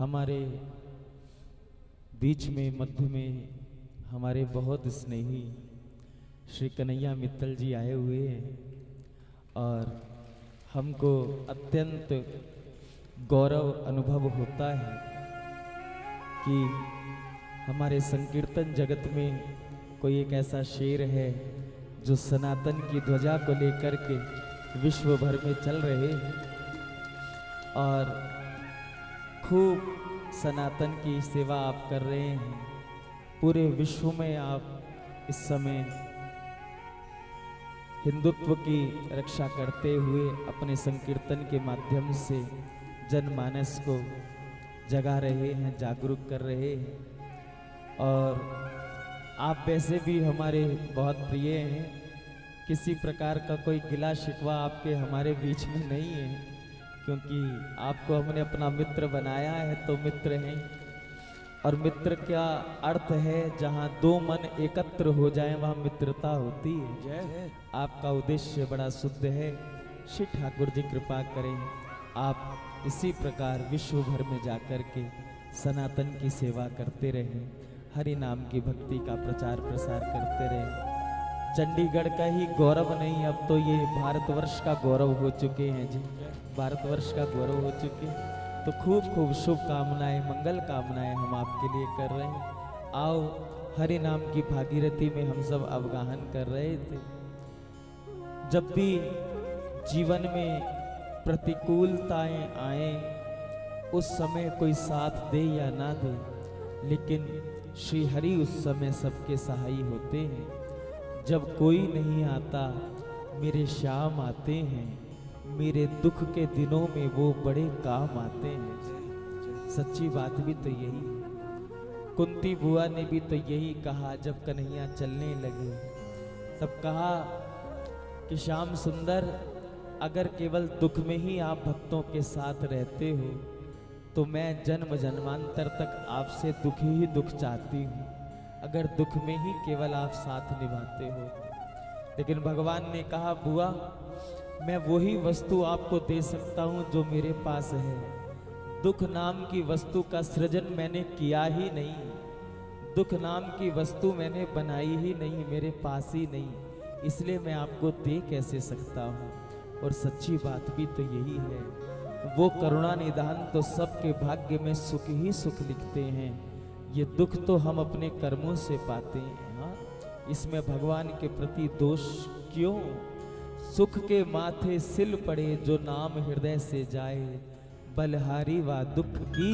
हमारे बीच में मध्य में हमारे बहुत स्नेही श्री कन्हैया मित्तल जी आए हुए हैं और हमको अत्यंत गौरव अनुभव होता है कि हमारे संकीर्तन जगत में कोई एक ऐसा शेर है जो सनातन की ध्वजा को लेकर के विश्व भर में चल रहे हैं और खूब सनातन की सेवा आप कर रहे हैं। पूरे विश्व में आप इस समय हिंदुत्व की रक्षा करते हुए अपने संकीर्तन के माध्यम से जनमानस को जगा रहे हैं, जागरूक कर रहे हैं। और आप वैसे भी हमारे बहुत प्रिय हैं, किसी प्रकार का कोई गिला शिकवा आपके हमारे बीच में नहीं है, क्योंकि आपको हमने अपना मित्र बनाया है तो मित्र हैं। और मित्र क्या अर्थ है, जहाँ दो मन एकत्र हो जाएं वहाँ मित्रता होती है। आपका उद्देश्य बड़ा शुद्ध है। श्री ठाकुर जी कृपा करें, आप इसी प्रकार विश्व भर में जाकर के सनातन की सेवा करते रहें, हरि नाम की भक्ति का प्रचार प्रसार करते रहें। चंडीगढ़ का ही गौरव नहीं, अब तो ये भारतवर्ष का गौरव हो चुके हैं जी, भारतवर्ष का गौरव हो चुके। तो खूब खूब शुभकामनाएं, मंगल कामनाएं हम आपके लिए कर रहे हैं। आओ, हरि नाम की भागीरथी में हम सब अवगाहन कर रहे थे। जब भी जीवन में प्रतिकूलताएं आए, उस समय कोई साथ दे या ना दे, लेकिन श्री हरि उस समय सबके सहाई होते हैं। जब कोई नहीं आता मेरे श्याम आते हैं, मेरे दुख के दिनों में वो बड़े काम आते हैं। सच्ची बात भी तो यही है। कुंती बुआ ने भी तो यही कहा जब कन्हैया चलने लगे, तब कहा कि श्याम सुंदर, अगर केवल दुख में ही आप भक्तों के साथ रहते हो तो मैं जन्म जन्मांतर तक आपसे दुख ही दुख चाहती हूँ, अगर दुख में ही केवल आप साथ निभाते हो। लेकिन भगवान ने कहा, बुआ मैं वही वस्तु आपको दे सकता हूँ जो मेरे पास है। दुख नाम की वस्तु का सृजन मैंने किया ही नहीं, दुख नाम की वस्तु मैंने बनाई ही नहीं, मेरे पास ही नहीं, इसलिए मैं आपको दे कैसे सकता हूँ। और सच्ची बात भी तो यही है, वो करुणा निधान तो सबके भाग्य में सुख ही सुख लिखते हैं। ये दुख तो हम अपने कर्मों से पाते हैं। हाँ, इसमें भगवान के प्रति दोष क्यों? सुख के माथे सिल पड़े जो नाम हृदय से जाए, बलहारी व दुख की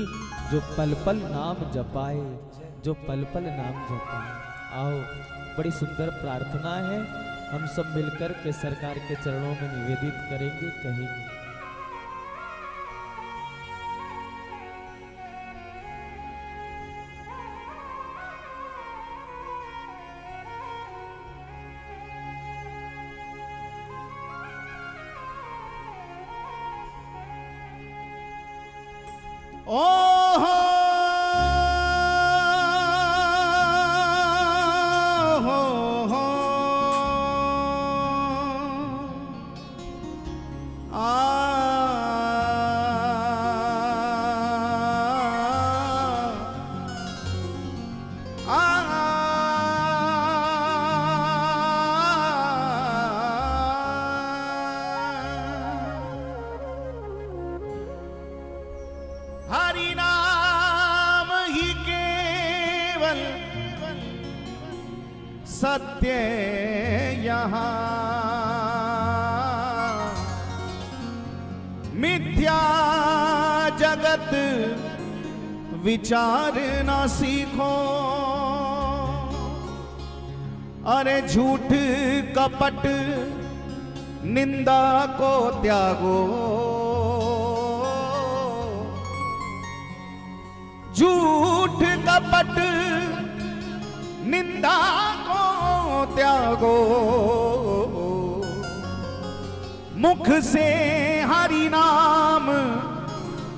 जो पल पल नाम जपाए, जो पल पल नाम जपाए। आओ, बड़ी सुंदर प्रार्थना है, हम सब मिलकर के सरकार के चरणों में निवेदित करेंगे, कहेंगे। ओहो हो हो आ हरि नाम ही केवल सत्य यहाँ, मिथ्या जगत विचार ना सीखो। अरे झूठ कपट निंदा को त्यागो, झूठ कपट निंदा को त्यागो। मुख से हरि नाम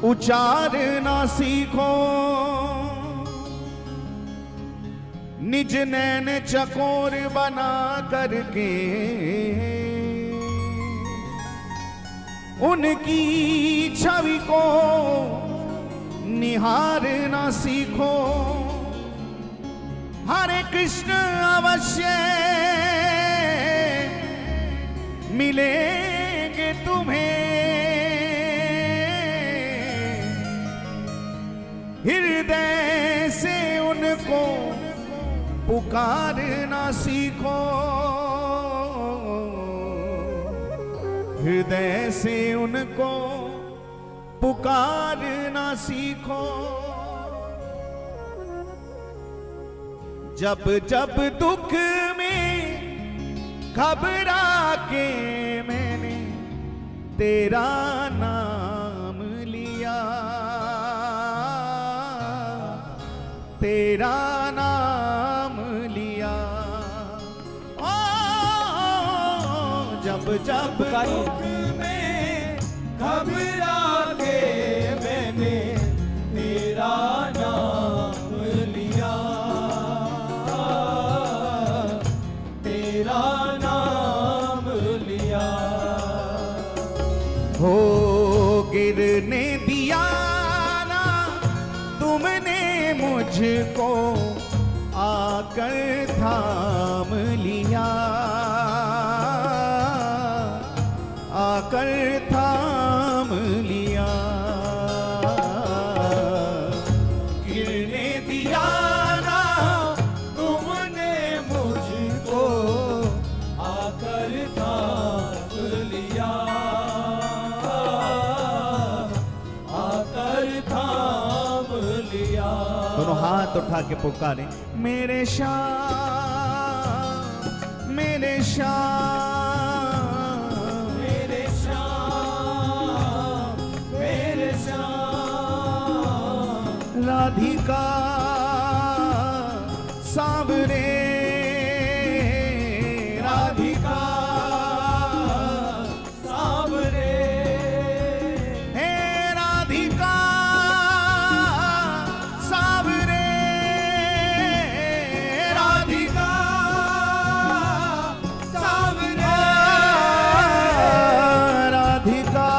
उच्चारना सीखो। निज नैन चकोर बना करके उनकी छवि को निहारना सीखो। हरे कृष्ण अवश्य मिलेंगे तुम्हें, हृदय से उनको पुकारना सीखो। हृदय से उनको पुकारना सीखो। जब जब दुख में घबरा के मैंने तेरा नाम लिया, तेरा नाम लिया। ओ जब जब दुख में घबरा के मैंने तेरा नाम लिया, तेरा नाम लिया। हो गिरने दिया ना तुमने मुझको, आकर थाम लिया, आकर थाम लिया। गिरने दिया ना तुमने मुझको, आकर थाम लिया, आकर थाम लिया। दोनों हाथ उठा के पुकारे, मेरे श्याम, मेरे श्याम, मेरे श्याम, मेरे श्याम। राधिका सांवरे, राधिका सांवरे, हे राधिका सांवरे, राधिका सांवरे, राधिका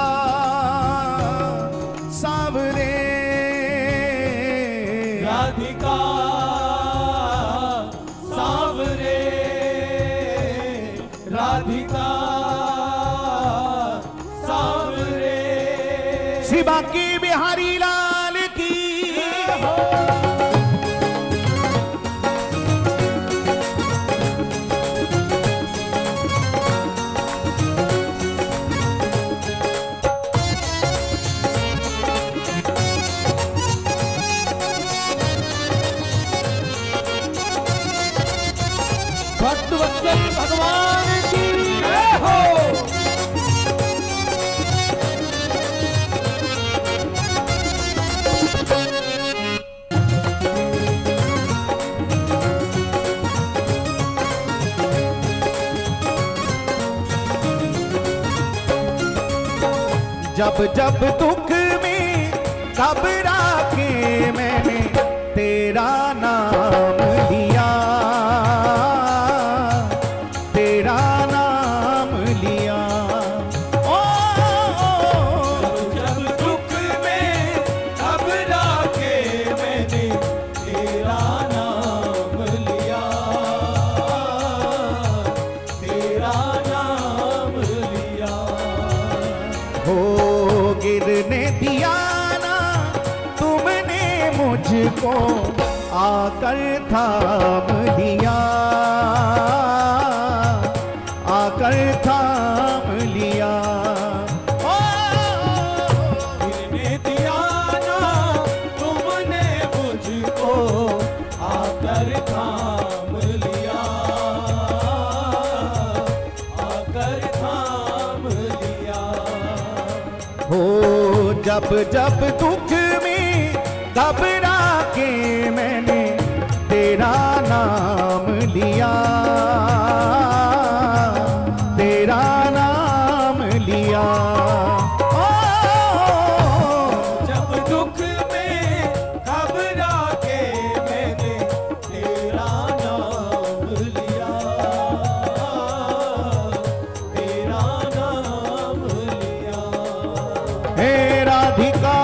सांवरे, राधिका सांवरे, राधिका सांवरे। श्री बांके बिहारी लाल की। भक्तवत्सल भगवान की जय हो। जब जब दुख में घबरा के मैंने तेरा नाम लिया, तेरा नाम लिया। ओ जब दुख में घबरा के मैंने तेरा नाम लिया, तेरा नाम लिया। हो गिरने दिया ना तुमने मुझको, आकर थाम लिया, आकर थाम लिया। ओ गिरने दिया ना तुमने मुझको, आकर थाम लिया, आकर थाम लिया। हो जब जब दुख में घबरा के मैंने तेरा नाम लिया, तेरा नाम लिया। ओ जब दुख में घबरा के मैंने तेरा नाम लिया, तेरा नाम लिया। हे राधिका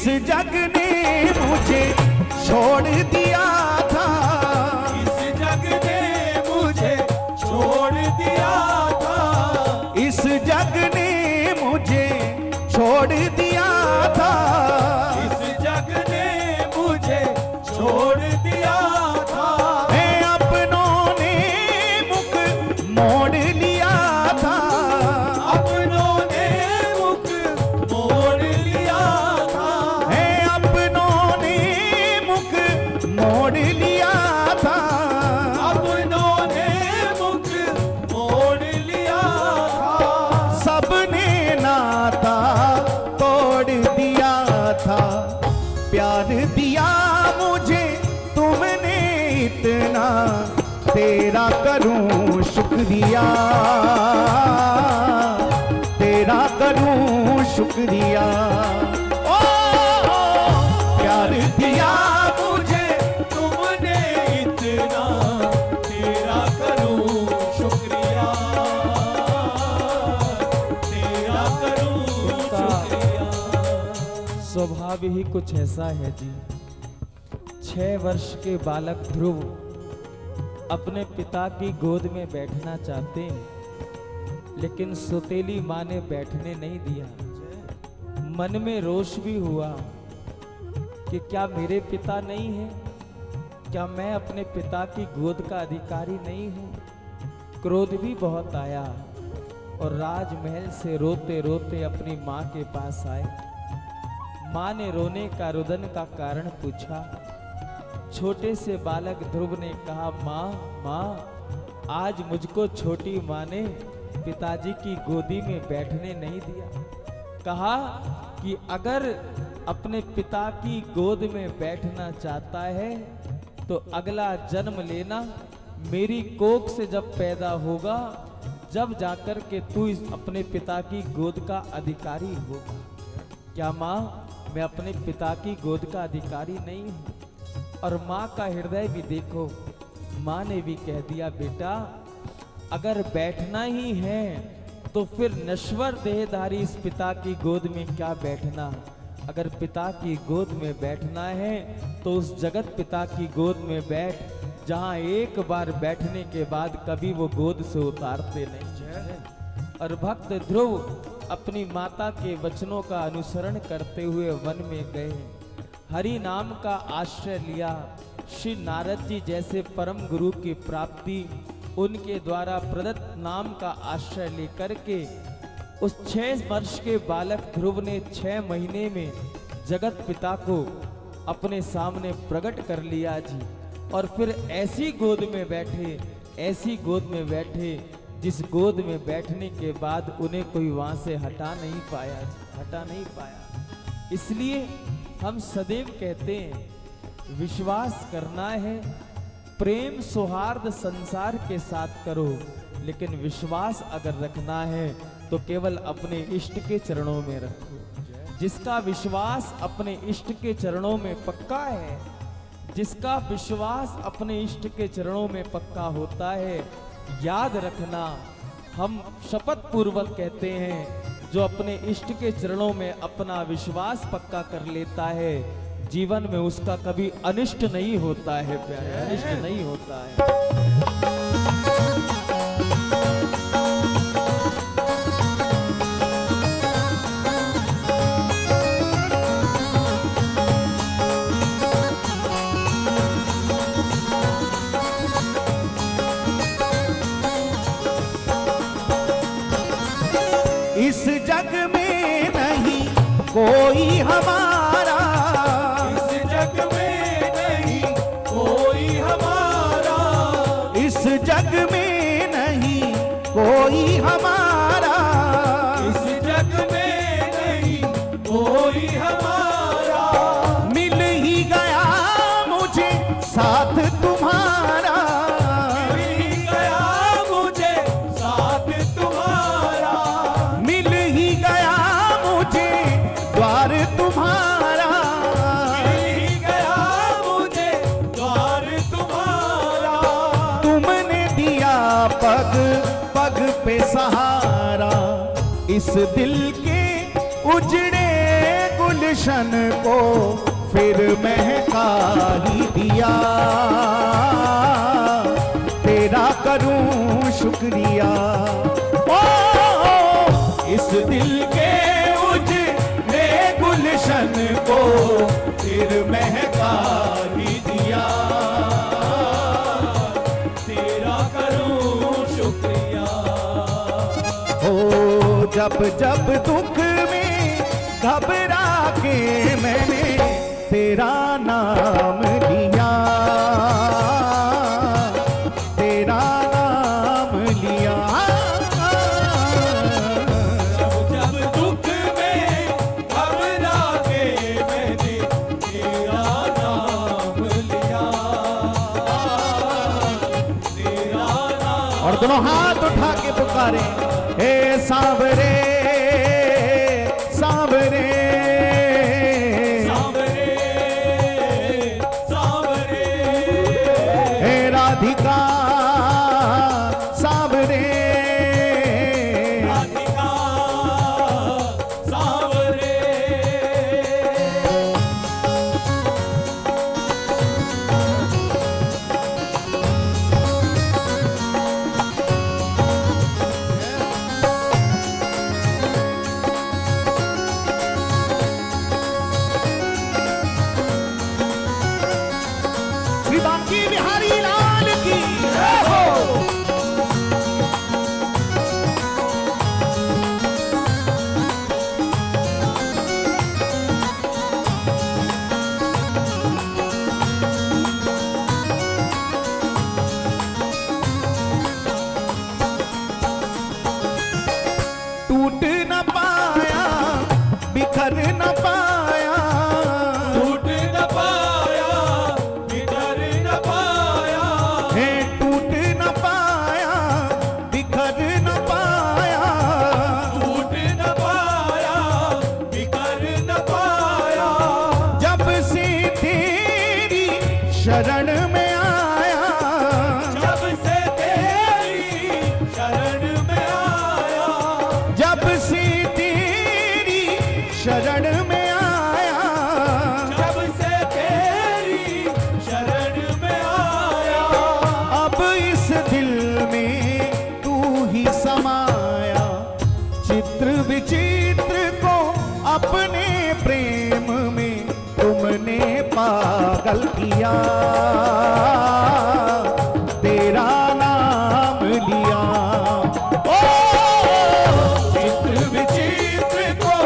इस जग ने मुझे छोड़ दिया था, इस जग ने मुझे छोड़ दिया था, इस जग ने मुझे छोड़ दिया था, इस जग ने मुझे छोड़ दिया था। अपनों ने मुख मोड़ लिया था, अपनों ने मुख मोड़ लिया था, अपनों ने मुख मोड़ लिया था, अपनों ने मुख मोड़ लिया था। सबने नाता तोड़ दिया था, प्यार दिया मुझे तुमने इतना, तेरा करूं शुक्रिया, तेरा करूं शुक्रिया। ओ प्यार दिया मुझे तुमने इतना, तेरा करूं शुक्रिया, तेरा करूं शुक्रिया। स्वभाव ही कुछ ऐसा है जी। 6 वर्ष के बालक ध्रुव अपने पिता की गोद में बैठना चाहते हैं, लेकिन सौतेली माँ ने बैठने नहीं दिया। मन में रोष भी हुआ कि क्या मेरे पिता नहीं है, क्या मैं अपने पिता की गोद का अधिकारी नहीं हूँ। क्रोध भी बहुत आया और राजमहल से रोते रोते अपनी माँ के पास आए। माँ ने रोने का रुदन का कारण पूछा। छोटे से बालक ध्रुव ने कहा, माँ माँ, आज मुझको छोटी माँ ने पिताजी की गोदी में बैठने नहीं दिया। कहा कि अगर अपने पिता की गोद में बैठना चाहता है तो अगला जन्म लेना, मेरी कोख से जब पैदा होगा, जब जाकर के तू इस अपने पिता की गोद का अधिकारी होगा। क्या माँ, मैं अपने पिता की गोद का अधिकारी नहीं हूँ? और माँ का हृदय भी देखो, माँ ने भी कह दिया, बेटा अगर बैठना ही है तो फिर नश्वर देहधारी इस पिता की गोद में क्या बैठना। अगर पिता की गोद में बैठना है तो उस जगत पिता की गोद में बैठ, जहाँ एक बार बैठने के बाद कभी वो गोद से उतारते नहीं। और भक्त ध्रुव अपनी माता के वचनों का अनुसरण करते हुए वन में गए, हरि नाम का आश्रय लिया। श्री नारद जी जैसे परम गुरु की प्राप्ति, उनके द्वारा प्रदत्त नाम का आश्रय लेकर के उस 6 वर्ष के बालक ध्रुव ने 6 महीने में जगत पिता को अपने सामने प्रकट कर लिया जी। और फिर ऐसी गोद में बैठे, ऐसी गोद में बैठे जिस गोद में बैठने के बाद उन्हें कोई वहां से हटा नहीं पाया, हटा नहीं पाया। इसलिए हम सदैव कहते हैं, विश्वास करना है, प्रेम सौहार्द संसार के साथ करो, लेकिन विश्वास अगर रखना है तो केवल अपने इष्ट के चरणों में रखो। जिसका विश्वास अपने इष्ट के चरणों में पक्का है, जिसका विश्वास अपने इष्ट के चरणों में पक्का होता है, याद रखना, हम शपथ पूर्वक कहते हैं, जो अपने इष्ट के चरणों में अपना विश्वास पक्का कर लेता है, जीवन में उसका कभी अनिष्ट नहीं होता है प्यारे, अनिष्ट नहीं होता है। इस जग में नहीं कोई हमारा, इस जग में नहीं कोई हमारा, इस जग में नहीं कोई हमारा, इस जग में नहीं कोई हमारा। मिल ही गया मुझे साथ तुम्हारा, मिल ही गया मुझे साथ तुम्हारा, मिल ही गया मुझे द्वार तुम्हारा, मिल ही गया मुझे द्वार तुम्हारा। तुमने दिया पग पग पे सहारा, इस दिल के उजड़े गुलशन गुलशन को फिर महका ही दिया। तेरा करूं शुक्रिया। ओ, इस दिल के उजले गुलशन को फिर महका ही दिया। तेरा करूं शुक्रिया। ओ जब जब दुख में घबरा के मैंने तेरा नाम लिया, तेरा नाम लिया। जब दुख में घबरा के मैंने तेरा नाम लिया। तेरा नाम। और दोनों हाथ उठा के पुकारे, हे सांवरे सांवरे सांवरे सांवरे। हे राधिका सांवरे राधिका सांवरे। श्री बांकी बिहारी लाल की जय हो। टूट न पाया, बिखर न पाया, टूट न पाया, बिखर न पाया। हे टूट न पाया, बिखर न पाया। टूट न पाया, बिखर न पाया। जब से तेरी शरण में आया, जब से तेरी शरण में आया। जब से तेरी शरण में आया, जब से तेरी शरण में आया। अब इस दिल में तू ही समाया। चित्र विचित्र को अपने प्रेम में तुमने पागल किया। तेरा नाम लिया। ओ चित्र विचित्र को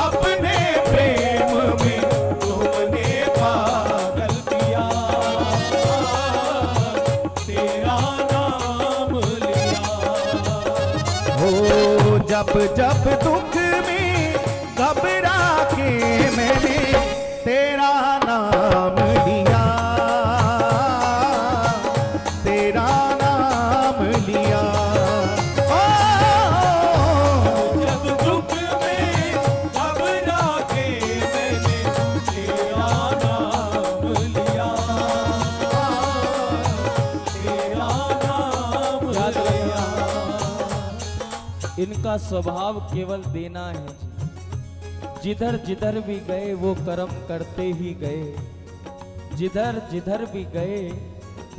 अपने प्रेम में तुमने पागल किया। तेरा नाम लिया। हो जब जब दुख में घबरा के मैंने तेरा नाम लिया, तेरा नाम लिया। ओ, जब दुख में घबरा के मैंने तेरा नाम लिया। तेरा नाम लिया। इनका स्वभाव केवल देना है। जिधर जिधर भी गए वो कर्म करते ही गए। जिधर जिधर भी गए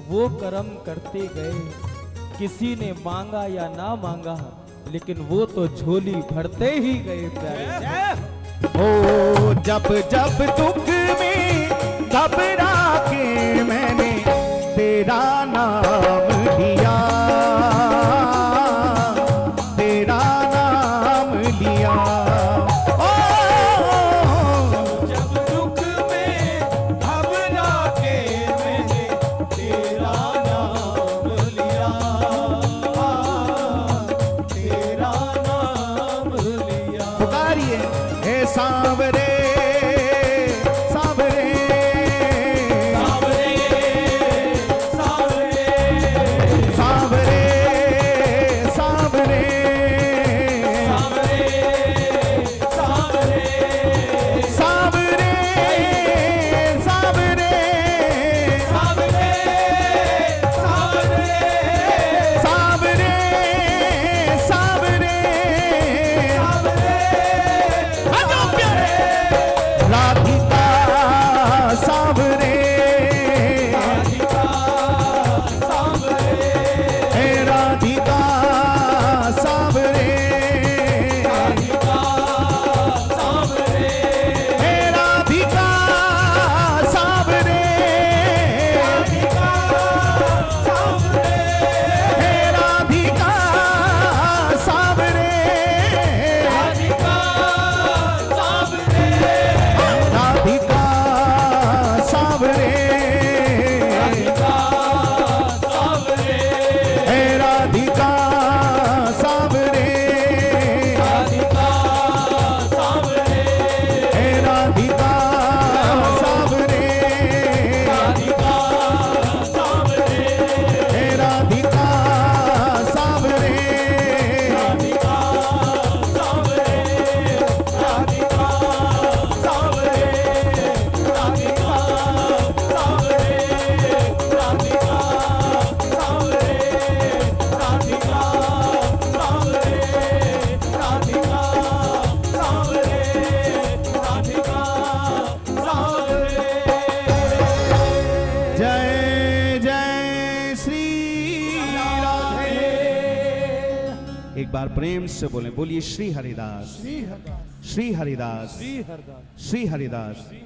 वो कर्म करते गए। किसी ने मांगा या ना मांगा, लेकिन वो तो झोली भरते ही गए प्यारे। ओ जब जब दुख में घबरा के मैंने तेरा नाम लिया, तेरा नाम लिया। ओ जब दुख में घबरा के मैंने तेरा नाम लिया। तेरा नाम लिया। पुकारिए, हे सांवरे सांवरे सांवरे सांवरे सांवरे सांवरे सांवरे सांवरे सांवरे सांवरे सांवरे सांवरे सांवरे सांवरे सांवरे आजो प्यारे एक बार प्रेम से बोले, बोलिए श्री हरिदास, श्री हरदास, श्री हरिदास, श्री हरदास, श्री हरिदास। श्री